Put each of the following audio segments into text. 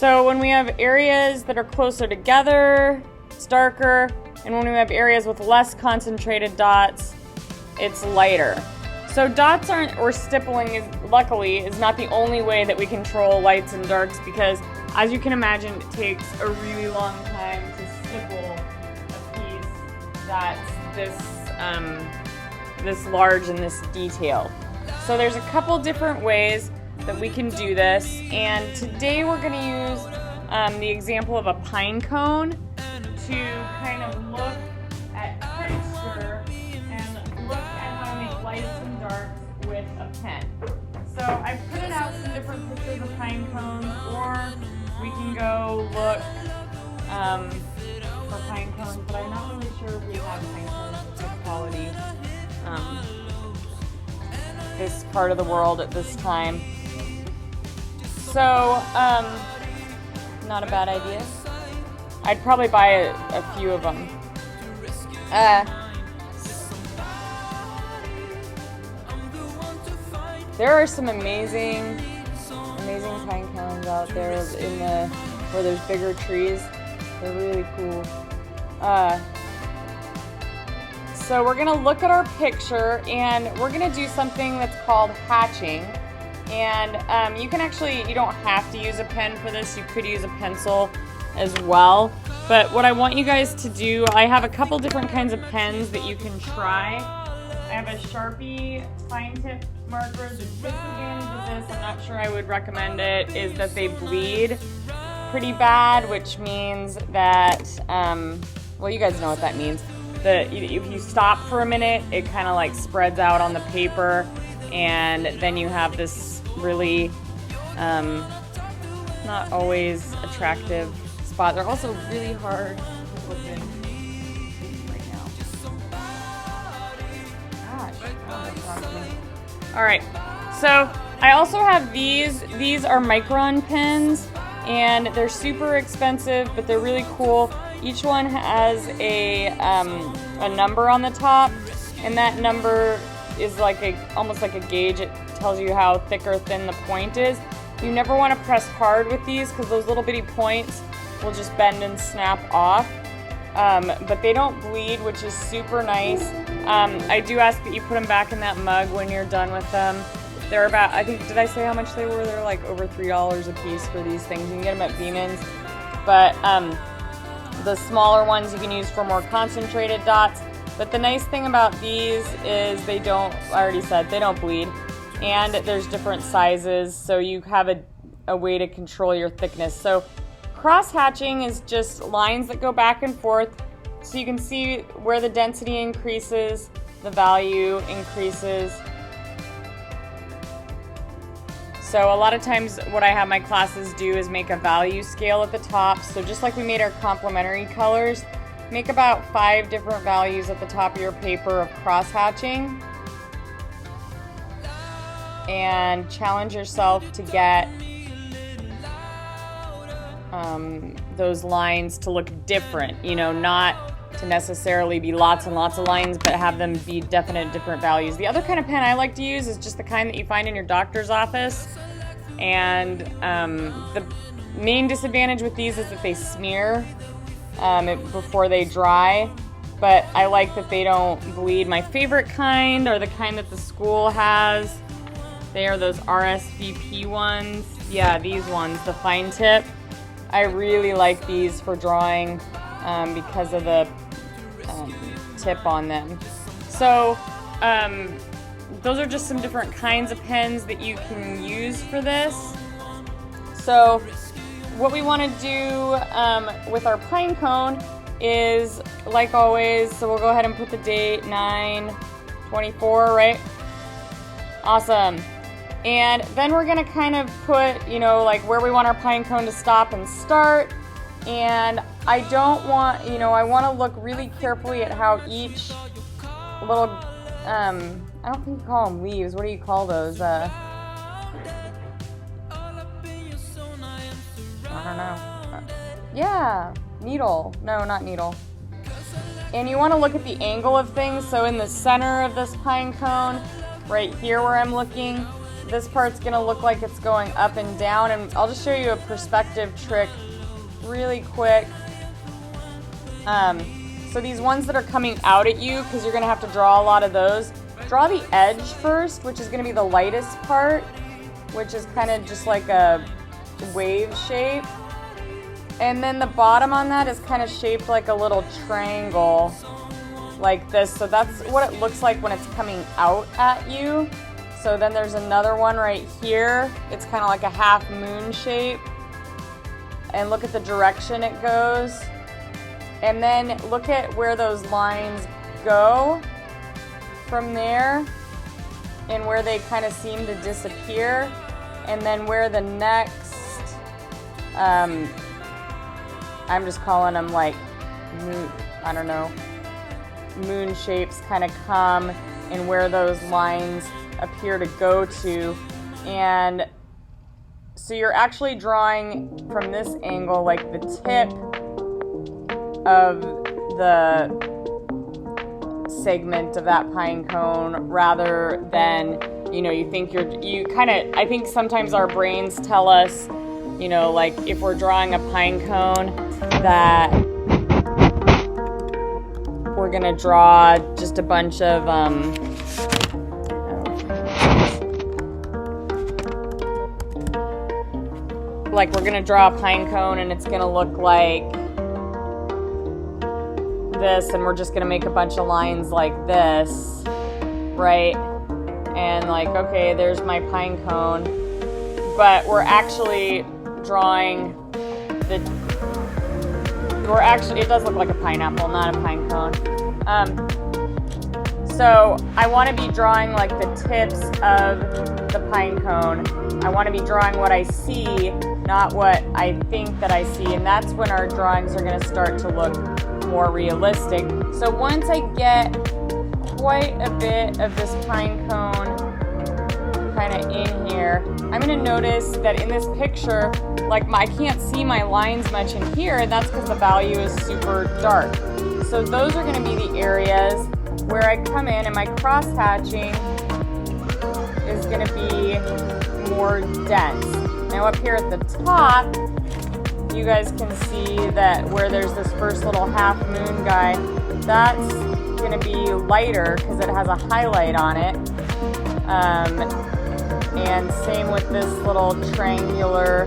So when we have areas that are closer together, it's darker, and when we have areas with less concentrated dots, it's lighter. So dots aren't, or stippling is, luckily, is not the only way that we control lights and darks, because as you can imagine, it takes a really long time to stipple a piece that's this large and this detailed. So there's a couple different ways that we can do this, and today we're going to use the example of a pine cone to kind of look at texture and look at how to make lights and darks with a pen. So I've printed out some different pictures of pine cones, or we can go look for pine cones, but I'm not really sure if we have pine cones of good quality this part of the world at this time. So, not a bad idea. I'd probably buy a few of them. There are some amazing pine cones out there where there's bigger trees. They're really cool. So we're gonna look at our picture, and we're gonna do something that's called hatching. And you don't have to use a pen for this. You could use a pencil as well. But what I want you guys to do, I have a couple different kinds of pens that you can try. I have a Sharpie fine tip marker. The disadvantage of this, I'm not sure I would recommend it, is that they bleed pretty bad, which means that, well, you guys know what that means. If you stop for a minute, it kind of like spreads out on the paper, and then you have this really not always attractive spot. They're also really hard to open right now. Gosh, that's wrong with me. All right, so I also have these. These are micron pens, and they're super expensive, but they're really cool. Each one has a number on the top, and that number is almost like a gauge. It tells you how thick or thin the point is. You never want to press hard with these because those little bitty points will just bend and snap off. But they don't bleed, which is super nice. I do ask that you put them back in that mug when you're done with them. They're about, I think, did I say how much they were? They're like over $3 a piece for these things. You can get them at Beeman's. But the smaller ones you can use for more concentrated dots. But the nice thing about these is they don't, I already said, they don't bleed. And there's different sizes, so you have a way to control your thickness. So cross-hatching is just lines that go back and forth, so you can see where the density increases, the value increases. So a lot of times what I have my classes do is make a value scale at the top. So just like we made our complementary colors, make about 5 different values at the top of your paper of cross-hatching. And challenge yourself to get those lines to look different, not to necessarily be lots and lots of lines, but have them be definite different values. The other kind of pen I like to use is just the kind that you find in your doctor's office. And the main disadvantage with these is that they smear before they dry, but I like that they don't bleed. My favorite kind are the kind that the school has. They are those RSVP ones. Yeah, these ones, the fine tip. I really like these for drawing because of the tip on them. So those are just some different kinds of pens that you can use for this. So what we want to do with our pine cone is, like always, so we'll go ahead and put the date 9/24, right? Awesome. And then we're going to kind of put, where we want our pine cone to stop and start. And I don't want, I want to look really carefully at how each little, I don't think you call them leaves. What do you call those? I don't know. Yeah, needle. No, not needle. And you want to look at the angle of things. So in the center of this pine cone, right here where I'm looking, this part's gonna look like it's going up and down, and I'll just show you a perspective trick really quick. So these ones that are coming out at you, because you're gonna have to draw a lot of those, draw the edge first, which is gonna be the lightest part, which is kind of just like a wave shape. And then the bottom on that is kind of shaped like a little triangle, like this. So that's what it looks like when it's coming out at you. So then there's another one right here. It's kind of like a half moon shape. And look at the direction it goes. And then look at where those lines go from there and where they kind of seem to disappear. And then where the next, I'm just calling them like, I don't know, moon shapes kind of come, and where those lines appear to go to. And so you're actually drawing from this angle like the tip of the segment of that pine cone, rather than, you know, you kind of, I think sometimes our brains tell us, you know, like if we're drawing a pine cone, that we're gonna draw just a bunch of like we're gonna draw a pine cone and it's gonna look like this, and we're just gonna make a bunch of lines like this, right? And like, okay, there's my pine cone, but we're actually drawing it does look like a pineapple, not a pine cone. So I want to be drawing like the tips of the pine cone. I want to be drawing what I see, not what I think that I see, and that's when our drawings are going to start to look more realistic. So once I get quite a bit of this pine cone kind of in here, I'm going to notice that in this picture, like I can't see my lines much in here, and that's because the value is super dark. So those are going to be the areas where I come in, and my cross hatching is going to be more dense. Now up here at the top, you guys can see that where there's this first little half moon guy, that's going to be lighter because it has a highlight on it. And same with this little triangular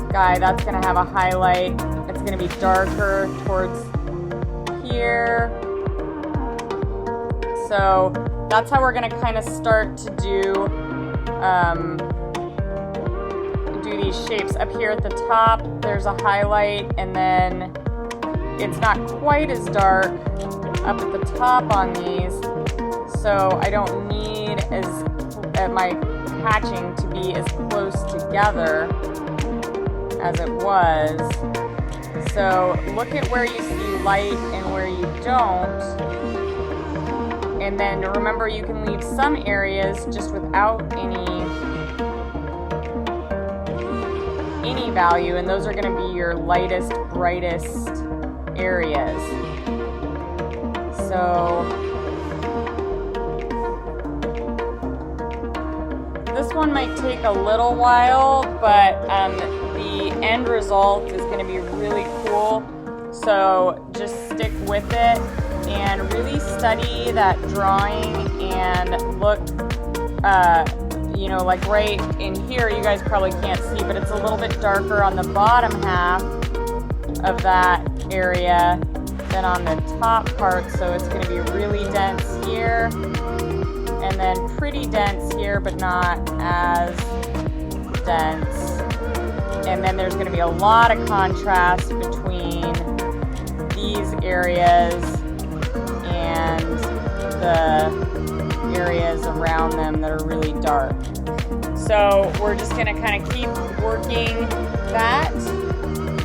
guy, that's going to have a highlight. It's going to be darker towards here. So that's how we're going to kind of start to do these shapes. Up here at the top, there's a highlight, and then it's not quite as dark up at the top on these, so I don't need my hatching to be as close together as it was. So look at where you see light and where you don't, and then remember you can leave some areas just without any value, and those are going to be your lightest, brightest areas. So this one might take a little while, but the end result is going to be really cool. So just stick with it and really study that drawing and look, you know, like right in here, you guys probably can't see, but it's a little bit darker on the bottom half of that area than on the top part. So it's going to be really dense here, and then pretty dense here, but not as dense. And then there's going to be a lot of contrast between these areas and the areas around them that are really dark. So we're just going to kind of keep working that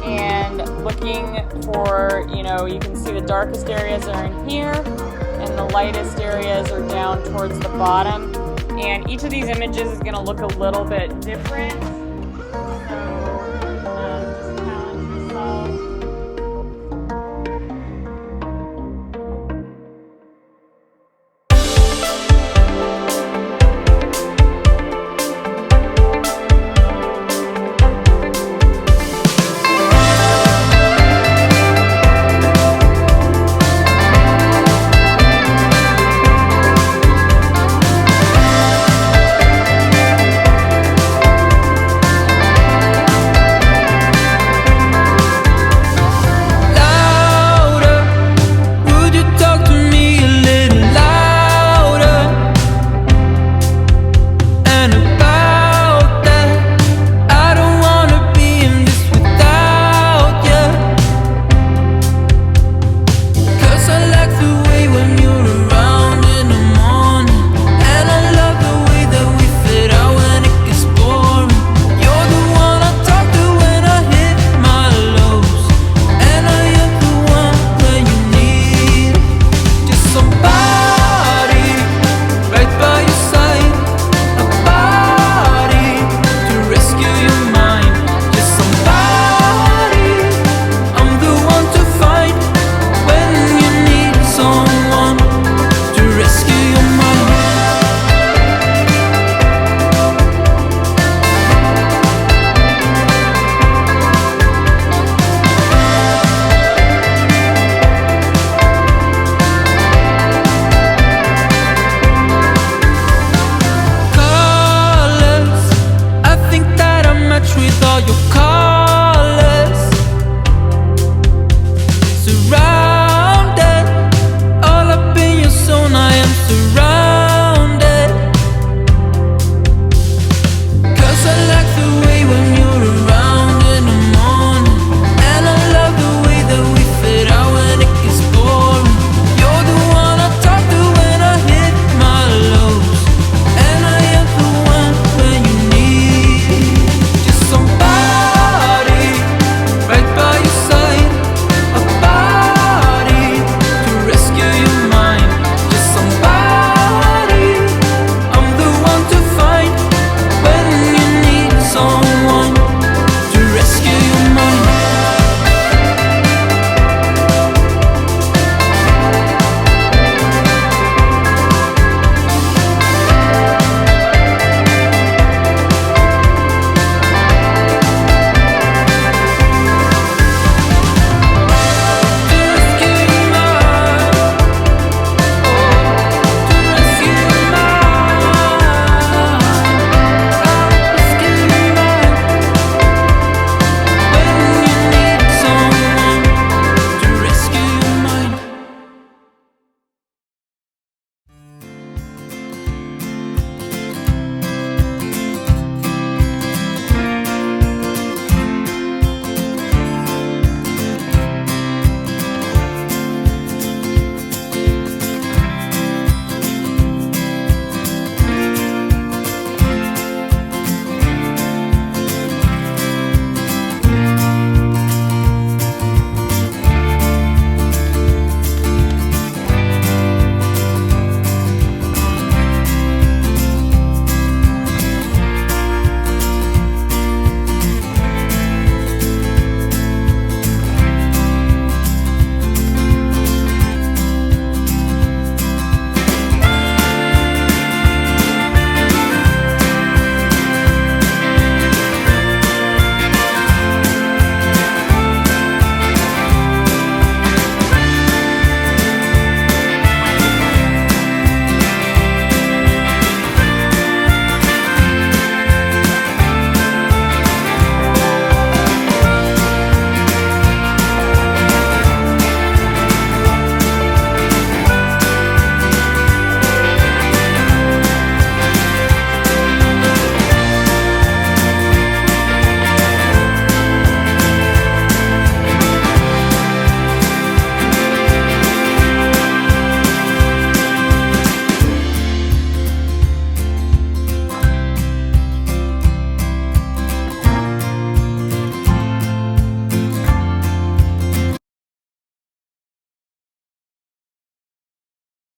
and looking for, you know, you can see the darkest areas are in here and the lightest areas are down towards the bottom. And each of these images is going to look a little bit different.